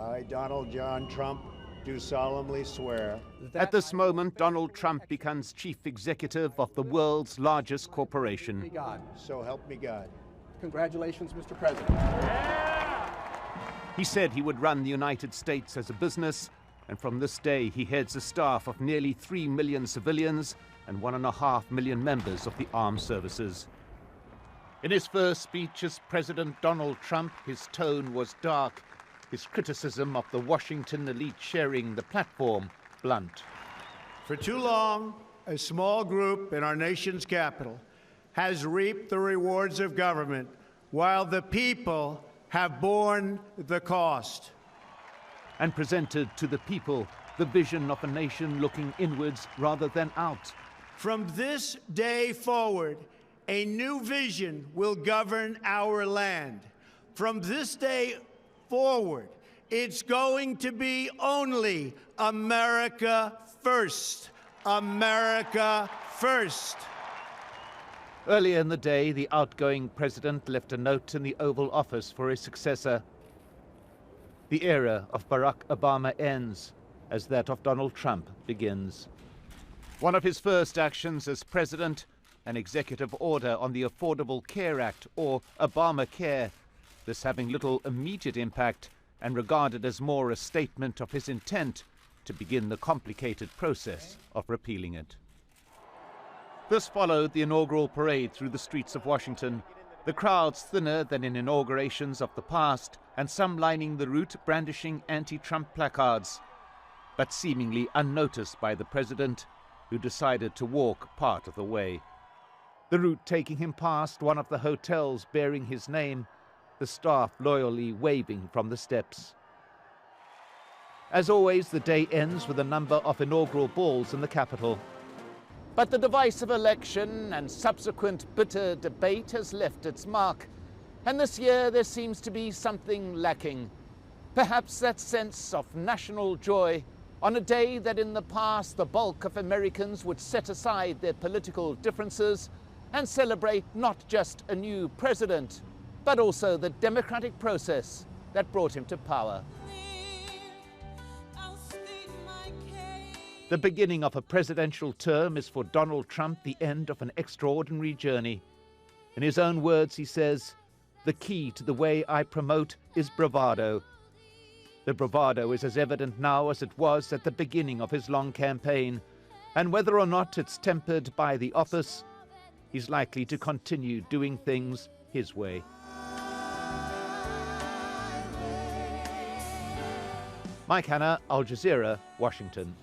I, Donald John Trump, do solemnly swear. At this moment, Donald Trump becomes chief executive of the world's largest corporation. So help me God. Congratulations, Mr. President. He said he would run the United States as a business, and from this day he heads a staff of nearly 3 million civilians and 1.5 million members of the armed services. In his first speech as President Donald Trump, his tone was dark, his criticism of the Washington elite sharing the platform blunt. For too long, a small group in our nation's capital has reaped the rewards of government while the people have borne the cost. And presented to the people the vision of a nation looking inwards rather than out. From this day forward, a new vision will govern our land. From this day forward, it's going to be only America first. America first. Earlier in the day, the outgoing president left a note in the Oval Office for his successor. The era of Barack Obama ends as that of Donald Trump begins. One of his first actions as president, an executive order on the Affordable Care Act, or Obamacare, this having little immediate impact and regarded as more a statement of his intent to begin the complicated process of repealing it. This followed the inaugural parade through the streets of Washington, the crowds thinner than in inaugurations of the past, and some lining the route brandishing anti-Trump placards, but seemingly unnoticed by the president, who decided to walk part of the way. The route taking him past one of the hotels bearing his name, the staff loyally waving from the steps. As always, the day ends with a number of inaugural balls in the Capitol. But the divisive election and subsequent bitter debate has left its mark, and this year there seems to be something lacking. Perhaps that sense of national joy on a day that in the past the bulk of Americans would set aside their political differences and celebrate not just a new president, but also the democratic process that brought him to power. The beginning of a presidential term is for Donald Trump the end of an extraordinary journey. In his own words, he says, "The key to the way I promote is bravado." The bravado is as evident now as it was at the beginning of his long campaign, and whether or not it's tempered by the office, he's likely to continue doing things his way. Mike Hanna, Al Jazeera, Washington.